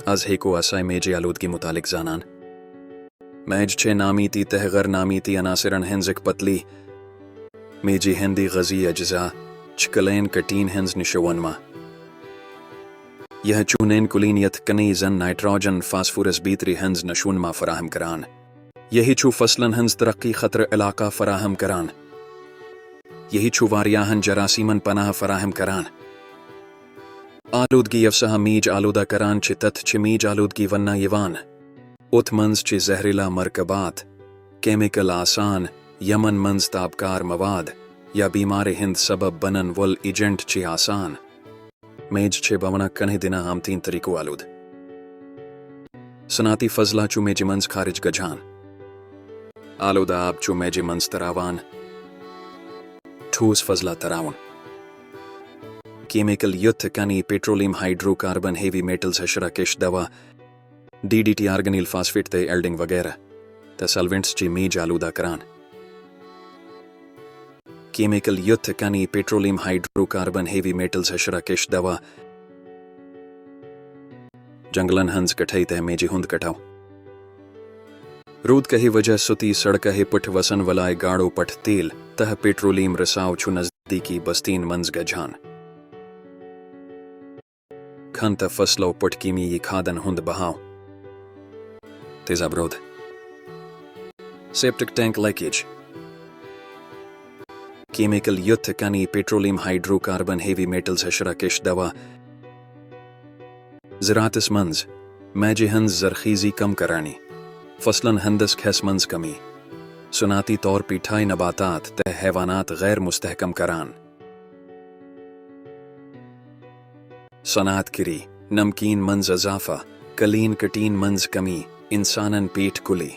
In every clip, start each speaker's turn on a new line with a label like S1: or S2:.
S1: از هيكو أساي ميجي آلودگی متعلق زانان ميج چه ناميتي تهغر ناميتي عناصرن هنزك بطلي ميجي هندي غزي أجزاء چكلين كتين هنز نشوان ما یہ چونین کلین یتکنی زن نائٹروجن فاسفورس بیتری ہنز نشون ما فراہم کران یہی چھو فصلن ہنز ترقی خطر علاقہ فراہم کران یہی چھو واریاہن جراسیمن پناہ فراہم کران آلودگی افسہ میج آلودہ کران چھ تت چھ میج آلودگی وننا یوان ات منز چھ زہریلا مرکبات کیمیکل آسان یمن منز تابکار مواد یا بیمار ہند سبب بنن ول ایجنٹ چھ آسان میج چھ بونا کنہ دینا ہم تین طریقو آلود صنعتی فضلہ چو میج منز خارج گجھان آلودہ آب چو میج منز تراوان ٹھوس فضلہ تراون کیمیکل یتھ کنی petroleum hydrocarbon heavy metals حشرہ کش دوا D D T organophosphate تے ایلڈنگ وغیرہ تے سلوینٹس چی میج آلودہ کران کیمیکل یتھ کنی petroleum hydrocarbon heavy metals حشرہ کش دوا جنگلن ہنز کٹھائی تے میجی ہند کٹھاو رود کہی وجہ ستی سڑکہ پٹھ وسن ولائے گاڑو پٹھ تیل تہ پیٹرولیم رساو چھو نزدیکی بستین منز گجھان کھن تہ فصلو پٹھ کیمی کھادن ہند بہاو تیزاب رود سیپٹک ٹینک لیکیج کیمیکل یتھ کنی petroleum hydrocarbon heavy metals حشرہ کش دوا زراعتس منز میجی ہنز زرخیزی کم کرانی فصلن ہندس کھیس منز کمی صنعتی طور پیٹھائی نباتات تے حیوانات غیر مستحکم کران صنعت کری نمکین منز اضافہ کلین کٹین منز کمی انسانن پیٹ کلی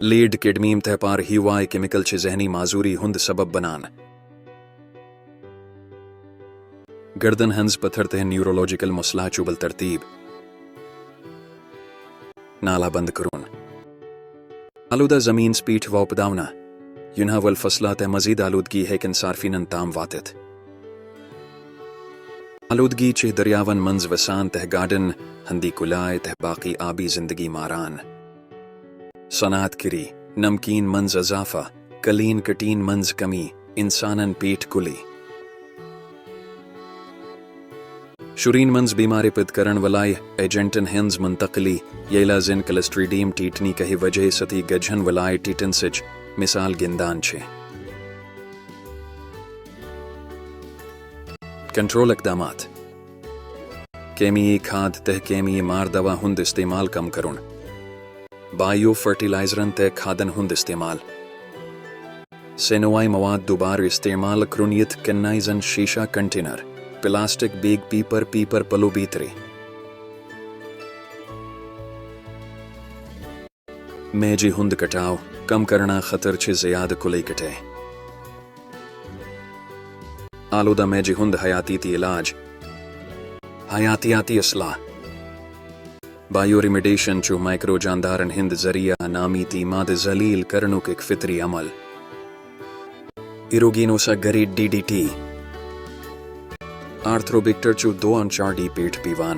S1: لیڈ کڈمیم تہ پار ہیوائی کیمیکل چھ ذہنی معذوری ہند سبب بنان گردن ہنز پتھر تہ نیورولوجیکل مسئلہ چوبل ترتیب نالا بند کرون آلودہ زمین سپیٹ وپداونا ینہا والفصلہ تہ مزید آلودگی ہے کن صارفینن تام واتت آلودگی چھ دریاون منز وسان تہ گارڈن ہندی کلائے تہ باقی آبی زندگی ماران صنعت کری نمکین منز اضافہ کلین کٹین منز کمی انسانن پیٹ کلی شرین منز بیماری پد کرن ولائے ایجنٹن ہنز منتقلی ییلا زن کلسٹریڈیم ٹیٹنی کہی وجہ ستی گجھن ولائے ٹیٹن سچ مثال گندان چھے کنٹرول اقدامات کیمی کھاد تہ کیمی مار دوا ہند استعمال کم کرن بایو فرٹیلائزرن تے کھادن ہند استعمال سینوائی مواد دوبار استعمال کرنیت کنائزن شیشہ کنٹینر پلاسٹک بیگ پیپر پلو بیتری میجی ہند کٹاو کم کرنا خطر چھ زیاد کلی کٹے آلودہ میجی ہند حیاتیتی علاج حیاتیاتی اصلاح بایو ریمیڈیشن چو مائکرو جاندارن ہند ذریعہ نامیتی ماد ذلیل کرنوک ایک فطری عمل ایروگینوسا گریڈ ڈی ڈی ٹی آرتھروبیکٹر چو 2 انچار ڈی پیٹ پیوان